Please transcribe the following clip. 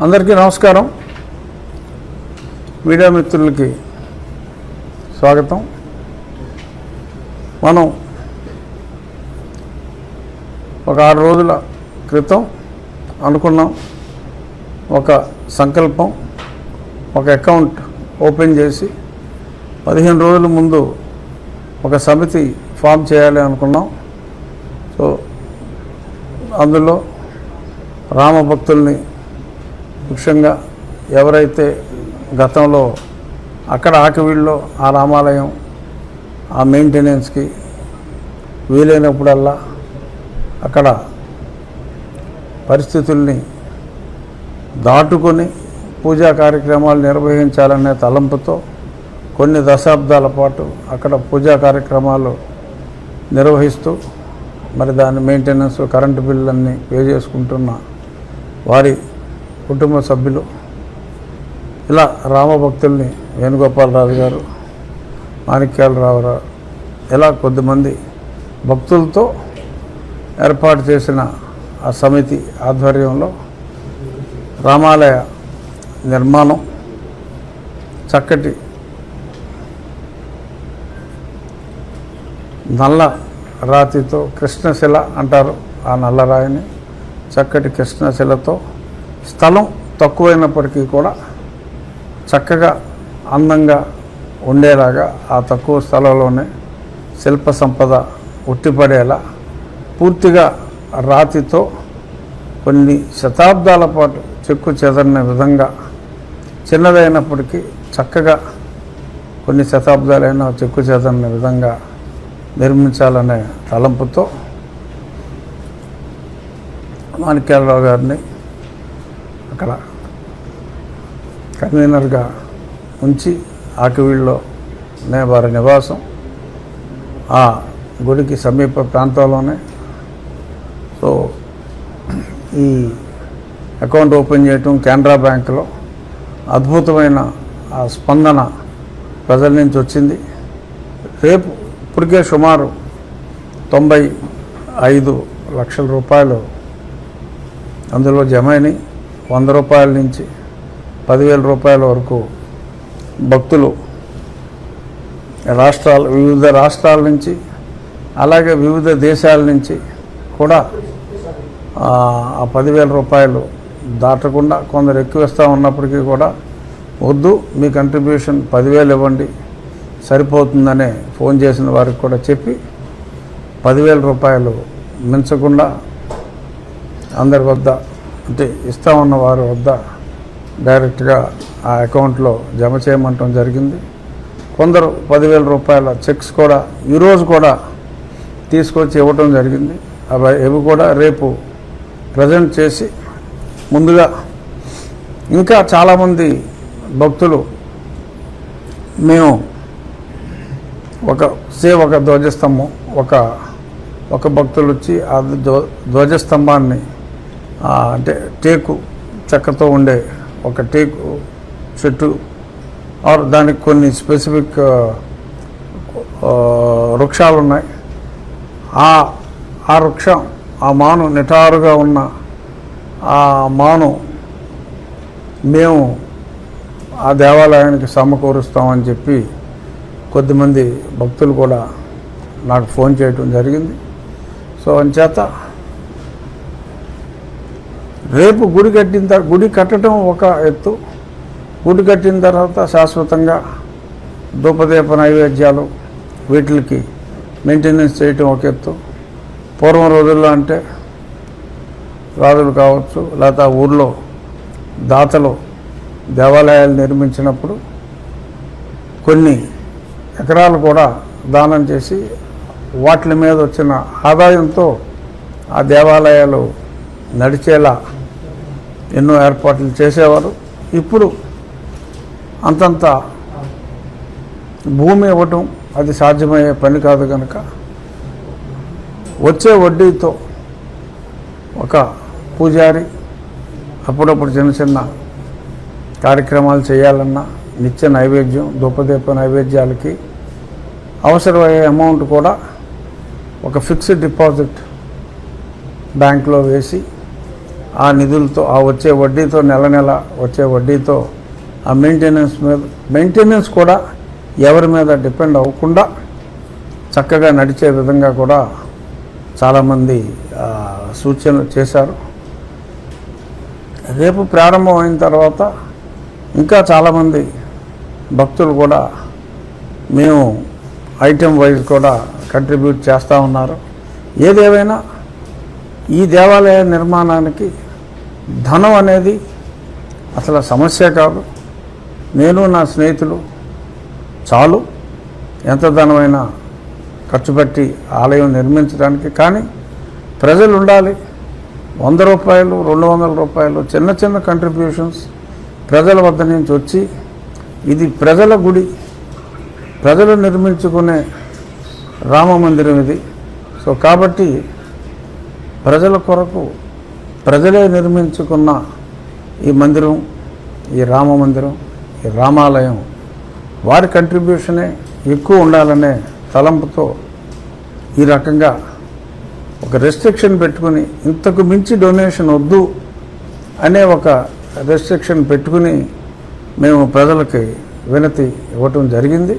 అందరికీ నమస్కారం. మీడియా మిత్రులకి స్వాగతం. మనం ఒక 6 రోజుల క్రితం అనుకున్నాం, ఒక సంకల్పం, ఒక అకౌంట్ ఓపెన్ చేసి 15 రోజుల ముందు ఒక సమితి ఫామ్ చేయాలి అనుకున్నాం. సో అందులో రామభక్తుల్ని, ముఖ్యంగా ఎవరైతే గతంలో అక్కడ ఆకివీడులో ఆ రామాలయం ఆ మెయింటెనెన్స్కి వీలైనప్పుడల్లా అక్కడ పరిస్థితుల్ని దాటుకొని పూజా కార్యక్రమాలు నిర్వహించాలనే తలంపుతో కొన్ని దశాబ్దాల పాటు అక్కడ పూజా కార్యక్రమాలు నిర్వహిస్తూ మరి దాని మెయింటెనెన్స్, కరెంటు బిల్లులన్నీ పే చేసుకుంటున్న వారి కుటుంబ సభ్యులు, ఇలా రామభక్తుల్ని వేణుగోపాలరాజు గారు, మాణిక్యాలరావు గారు, ఇలా కొద్దిమంది భక్తులతో ఏర్పాటు చేసిన ఆ సమితి ఆధ్వర్యంలో రామాలయ నిర్మాణం చక్కటి నల్ల రాతితో, కృష్ణశిల అంటారు ఆ నల్లరాయిని, చక్కటి కృష్ణశిలతో, స్థలం తక్కువైనప్పటికీ కూడా చక్కగా అందంగా ఉండేలాగా ఆ తక్కువ స్థలంలోనే శిల్ప సంపద ఉట్టిపడేలా పూర్తిగా రాతితో కొన్ని శతాబ్దాల పాటు చెక్కు చెదరిన విధంగా, చిన్నదైనప్పటికీ చక్కగా కొన్ని శతాబ్దాలైన చెక్కు చెదరిన విధంగా నిర్మించాలనే తలంపుతో మాణిక్యాలరావు గారిని అక్కడ కన్వీనర్గా ఉంచి ఆకివీడులోనే వారి నివాసం, ఆ గుడికి సమీప ప్రాంతంలోనే. సో ఈ అకౌంట్ ఓపెన్ చేయటం కెనరా బ్యాంకులో అద్భుతమైన ఆ స్పందన ప్రజల నుంచి వచ్చింది. రేపు ఇప్పటికే సుమారు 95 లక్షల రూపాయలు అందులో జమైనాయి. 100 రూపాయల నుంచి 10,000 రూపాయల వరకు భక్తులు వివిధ రాష్ట్రాల నుంచి, అలాగే వివిధ దేశాల నుంచి కూడా ఆ 10,000 రూపాయలు దాటకుండా కొందరు ఎక్కువ ఇస్తూ ఉన్నప్పటికీ కూడా వద్దు, మీ కంట్రిబ్యూషన్ 10,000 ఇవ్వండి సరిపోతుందనే ఫోన్ చేసిన వారికి కూడా చెప్పి 10,000 రూపాయలు మించకుండా అందరి వద్ద, అంటే ఇస్తామన్న వారి వద్ద డైరెక్ట్గా ఆ అకౌంట్లో జమ చేయమంటం జరిగింది. కొందరు 10,000 రూపాయల చెక్స్ కూడా ఈరోజు కూడా తీసుకొచ్చి ఇవ్వటం జరిగింది. అవి కూడా రేపు ప్రజెంట్ చేసి, ముందుగా ఇంకా చాలామంది భక్తులు మేము ఒక ధ్వజస్తంభం, ఒక భక్తులు వచ్చి ఆ ధ్వజస్తంభాన్ని అంటే టేకు చెక్కతో ఉండే ఒక టేకు చెట్టు ఆర్ దానికి కొన్ని స్పెసిఫిక్ వృక్షాలు ఉన్నాయి. ఆ వృక్షం, ఆ మాను నిటారుగా ఉన్న ఆ మాను మేము ఆ దేవాలయానికి సమకూరుస్తామని చెప్పి కొద్దిమంది భక్తులు కూడా నాకు ఫోన్ చేయటం జరిగింది. సో అంచేత రేపు గుడి కట్టడం ఒక ఎత్తు, గుడి కట్టిన తర్వాత శాశ్వతంగా ధూపదీప నైవేద్యాలు వీటికి మెయింటెనెన్స్ చేయటం ఒక ఎత్తు. పూర్వం రోజుల్లో అంటే రాజులు కావచ్చు, లేకపోతే ఊర్లో దాతలు దేవాలయాలు నిర్మించినప్పుడు కొన్ని ఎకరాలు కూడా దానం చేసి వాటి మీద వచ్చిన ఆదాయంతో ఆ దేవాలయాలు నడిచేలా ఎన్నో ఏర్పాట్లు చేసేవారు. ఇప్పుడు అంతంత భూమి ఇవ్వటం అది సాధ్యమయ్యే పని కాదు కనుక వచ్చే వడ్డీతో ఒక పూజారి అప్పుడప్పుడు చిన్న చిన్న కార్యక్రమాలు చేయాలన్నా, నిత్య నైవేద్యం, ధూపదీప నైవేద్యాలకి అవసరమయ్యే అమౌంట్ కూడా ఒక ఫిక్స్డ్ డిపాజిట్ బ్యాంక్లో వేసి ఆ నిధులతో ఆ వచ్చే వడ్డీతో నెల నెల వచ్చే వడ్డీతో ఆ మెయింటెనెన్స్ కూడా ఎవరి మీద డిపెండ్ అవ్వకుండా చక్కగా నడిచే విధంగా కూడా చాలామంది సూచనలు చేశారు. రేపు ప్రారంభం అయిన తర్వాత ఇంకా చాలామంది భక్తులు కూడా మేము ఐటెం వైజ్ కూడా కంట్రిబ్యూట్ చేస్తూ ఉన్నారు. ఏదేమైనా ఈ దేవాలయ నిర్మాణానికి ధనం అనేది అసలు సమస్య కాదు. నేను నా స్నేహితులు చాలు ఎంత ధనమైనా ఖర్చు పెట్టి ఆలయం నిర్మించడానికి. కానీ ప్రజలు ఉండాలి. 100 రూపాయలు 200 రూపాయలు చిన్న చిన్న కంట్రిబ్యూషన్స్ ప్రజల వద్ద నుంచి వచ్చి ఇది ప్రజల గుడి, ప్రజలు నిర్మించుకునే రామ మందిరం ఇది. సో కాబట్టి ప్రజల కొరకు ప్రజలే నిర్మించుకున్న ఈ మందిరం, ఈ రామ మందిరం, ఈ రామాలయం వారి కంట్రిబ్యూషనే ఎక్కువ ఉండాలనే తలంపుతో ఈ రకంగా ఒక రెస్ట్రిక్షన్ పెట్టుకుని ఇంతకు మించి డొనేషన్ వద్దు అనే ఒక రెస్ట్రిక్షన్ పెట్టుకుని మేము ప్రజలకి వినతి ఇవ్వటం జరిగింది.